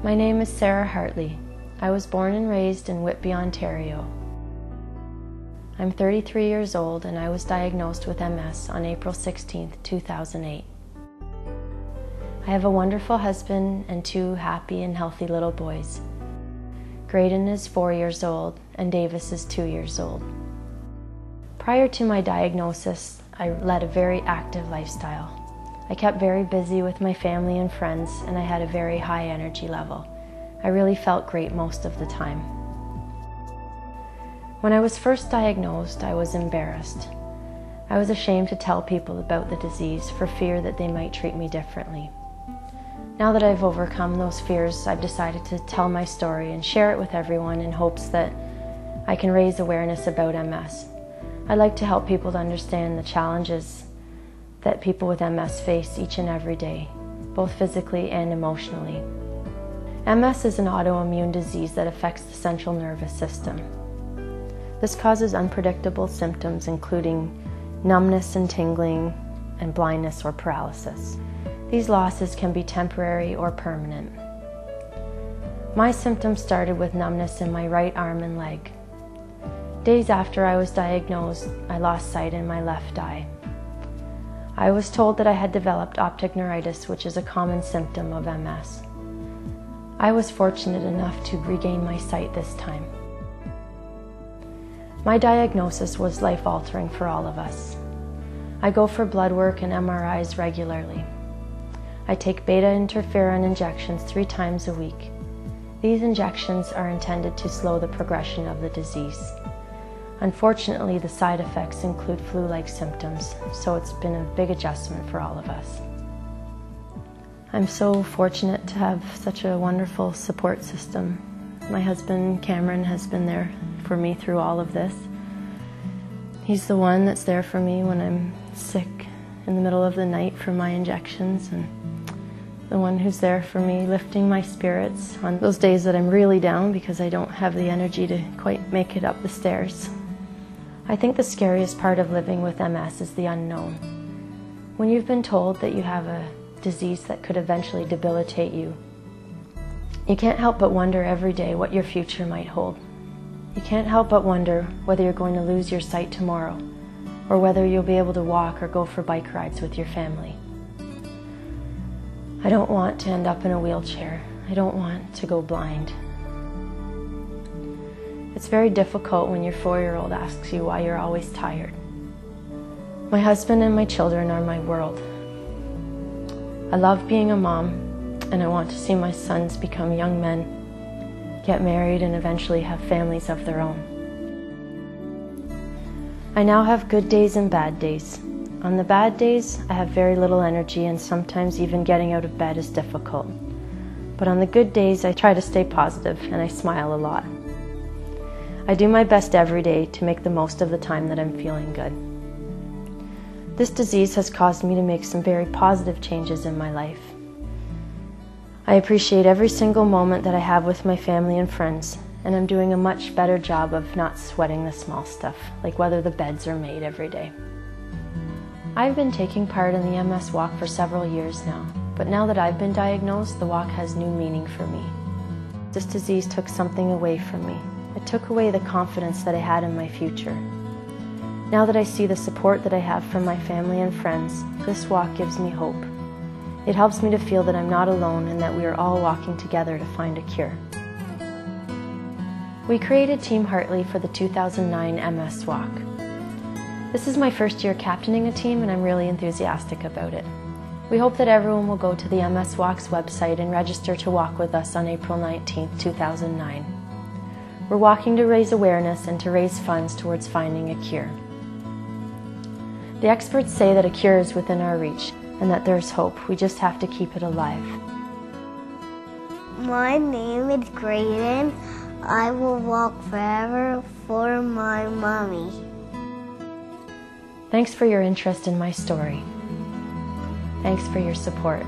My name is Sarah Hartley. I was born and raised in Whitby, Ontario. I'm 33 years old and I was diagnosed with MS on April 16, 2008. I have a wonderful husband and two happy and healthy little boys. Graydon is 4 years old and Davis is 2 years old. Prior to my diagnosis, I led a very active lifestyle. I kept very busy with my family and friends, and I had a very high energy level. I really felt great most of the time. When I was first diagnosed, I was embarrassed. I was ashamed to tell people about the disease for fear that they might treat me differently. Now that I've overcome those fears, I've decided to tell my story and share it with everyone in hopes that I can raise awareness about MS. I'd like to help people to understand the challenges that people with MS face each and every day, both physically and emotionally. MS is an autoimmune disease that affects the central nervous system. This causes unpredictable symptoms including numbness and tingling and blindness or paralysis. These losses can be temporary or permanent. My symptoms started with numbness in my right arm and leg. Days after I was diagnosed, I lost sight in my left eye. I was told that I had developed optic neuritis, which is a common symptom of MS. I was fortunate enough to regain my sight this time. My diagnosis was life-altering for all of us. I go for blood work and MRIs regularly. I take beta interferon injections 3 times a week. These injections are intended to slow the progression of the disease. Unfortunately, the side effects include flu-like symptoms, so it's been a big adjustment for all of us. I'm so fortunate to have such a wonderful support system. My husband, Cameron, has been there for me through all of this. He's the one that's there for me when I'm sick in the middle of the night for my injections, and the one who's there for me lifting my spirits on those days that I'm really down because I don't have the energy to quite make it up the stairs. I think the scariest part of living with MS is the unknown. When you've been told that you have a disease that could eventually debilitate you, you can't help but wonder every day what your future might hold. You can't help but wonder whether you're going to lose your sight tomorrow, or whether you'll be able to walk or go for bike rides with your family. I don't want to end up in a wheelchair. I don't want to go blind. It's very difficult when your 4-year-old asks you why you're always tired. My husband and my children are my world. I love being a mom, and I want to see my sons become young men, get married, and eventually have families of their own. I now have good days and bad days. On the bad days, I have very little energy, and sometimes even getting out of bed is difficult. But on the good days, I try to stay positive and I smile a lot. I do my best every day to make the most of the time that I'm feeling good. This disease has caused me to make some very positive changes in my life. I appreciate every single moment that I have with my family and friends, and I'm doing a much better job of not sweating the small stuff, like whether the beds are made every day. I've been taking part in the MS walk for several years now, but now that I've been diagnosed, the walk has new meaning for me. This disease took something away from me. It took away the confidence that I had in my future. Now that I see the support that I have from my family and friends, this walk gives me hope. It helps me to feel that I'm not alone and that we are all walking together to find a cure. We created Team Hartley for the 2009 MS Walk. This is my first year captaining a team, and I'm really enthusiastic about it. We hope that everyone will go to the MS Walk's website and register to walk with us on April 19, 2009. We're walking to raise awareness and to raise funds towards finding a cure. The experts say that a cure is within our reach and that there's hope. We just have to keep it alive. My name is Graydon. I will walk forever for my mommy. Thanks for your interest in my story. Thanks for your support.